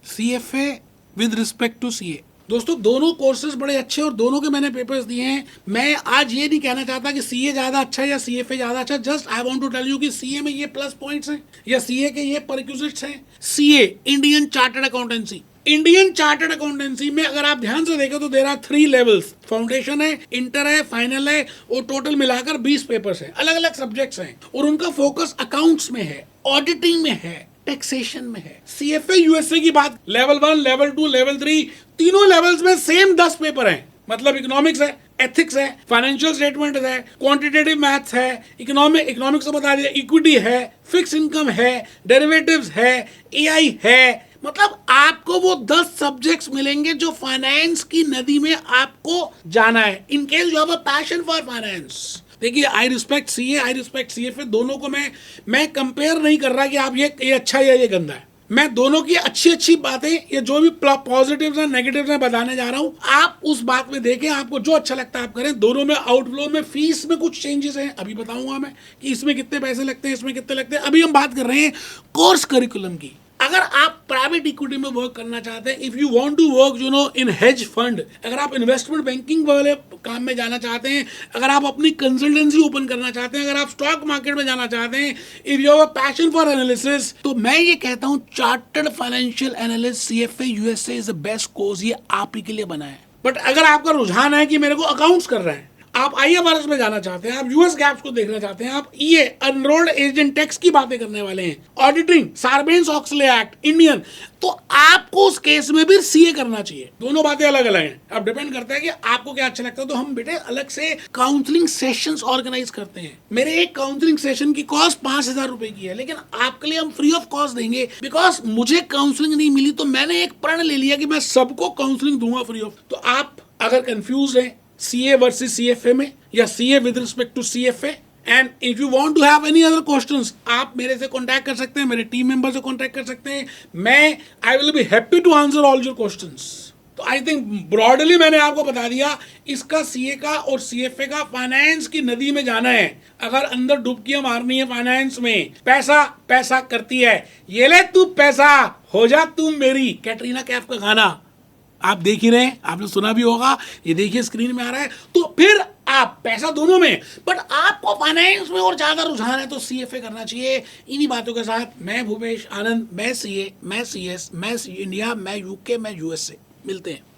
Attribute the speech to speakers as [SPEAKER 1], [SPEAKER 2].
[SPEAKER 1] CFA with respect to CA। दोस्तों दोनों courses बड़े अच्छे और दोनों के मैंने पेपर्स दिए हैं। मैं आज ये नहीं कहना चाहता कि CA ज़्यादा अच्छा है या CFA ज़्यादा अच्छा, just I want to tell you कि CA में ये प्लस पॉइंट्स हैं या CA के ये परक्यूजिट्स हैं। CA Indian chartered accountancy, Indian chartered accountancy में अगर आप ध्यान से देखें तो देयर आर 3 लेवल्स, फाउंडेशन है, इंटर है, फाइनल है, और टोटल मिलाकर 20 पेपर्स हैं, अलग अलग सब्जेक्ट्स हैं और उनका फोकस अकाउंट्स में है, ऑडिटिंग में है, टैक्सेशन में है। CFA USA की बात, लेवल 1, लेवल 2, लेवल 3, तीनों लेवल्स में सेम 10 पेपर हैं। मतलब इकोनॉमिक्स है, एथिक्स है, फाइनेंशियल स्टेटमेंट है, क्वांटिटेटिव मैथ्स है, इकोनॉमिक्स बता दिया, इक्विटी है, फिक्स इनकम है, डेरिवेटिव्स है, AI है। मतलब आपको वो 10 सब्जेक्ट्स मिलेंगे जो फाइनेंस की नदी में आपको जाना है, in case you have a passion for finance. देखिए I respect CA, I respect CFA, दोनों को मैं कंपेयर नहीं कर रहा कि आप ये अच्छा है या ये गंदा है। मैं दोनों की अच्छी अच्छी बातें या जो भी पॉजिटिव्स हैं नेगेटिव्स हैं बताने जा रहा हूं। आप उस बात में देखें, आपको जो अच्छा लगता है आप करें। दोनों में आउटफ्लो में फीस में कुछ चेंजेस हैं, अभी बताऊंगा मैं कि इसमें कितने पैसे लगते हैं, इसमें कितने लगते हैं। अभी हम बात कर रहे हैं कोर्स करिकुलम की। अगर आप प्राइवेट इक्विटी में वर्क करना चाहते हैं, if you want to work in hedge fund, अगर आप इन्वेस्टमेंट बैंकिंग वाले काम में जाना चाहते हैं, अगर आप अपनी कंसल्टेंसी ओपन करना चाहते हैं, अगर आप स्टॉक मार्केट में जाना चाहते हैं, if you have a passion for analysis, तो मैं ये कहता हूं chartered financial analyst CFA USA is the best course. ये आप ही के लिए बना है। बट अगर आपका रुझान है कि मेरे को अकाउंट्स कर रहे हैं, आप IFRS में जाना चाहते हैं, आप US गैप्स को देखना चाहते हैं, आप ये एनरोल्ड एजेंट टैक्स की बातें करने वाले हैं, ऑडिटिंग, सार्बेन्स-ऑक्सले एक्ट, इंडियन, तो आपको उस केस में भी CA करना चाहिए। दोनों बातें अलग अलग हैं, अब डिपेंड करता है कि आपको क्या अच्छा लगता है। तो हम बेटे अलग से काउंसलिंग सेशंस ऑर्गेनाइज करते हैं। मेरे एक काउंसलिंग सेशन की कॉस्ट 5,000 रुपए की है, लेकिन आपके लिए हम फ्री ऑफ कॉस्ट देंगे। बिकॉज मुझे काउंसलिंग नहीं मिली तो मैंने एक प्रण ले लिया कि मैं सबको काउंसलिंग दूंगा फ्री ऑफ। तो आप अगर कंफ्यूज हैं CA वर्सेस CFA में या CA with respect to CFA, and if you want to have any other questions, आप मेरे से कांटेक्ट कर सकते हैं, मेरे टीम मेंबर से कांटेक्ट कर सकते हैं। I will be happy to answer all your questions. तो आई थिंक ब्रॉडली मैंने आपको बता दिया, इसका CA का और CFA का फाइनेंस की नदी में जाना है। अगर अंदर डुबकियां मारनी है फाइनेंस में, पैसा पैसा करती है, ये ले तू पैसा हो जा तू मेरी, कैटरीना कैफ का गाना आप देख ही रहे हैं, आपने सुना भी होगा, ये देखिए स्क्रीन में आ रहा है। तो फिर आप पैसा दोनों में, बट आपको फाइनेंस में और ज्यादा रुझान है तो CFA करना चाहिए। इन्हीं बातों के साथ मैं भूपेश आनंद, मैं CA, मैं CS, मैं इंडिया, मैं UK, मैं USA, मिलते हैं।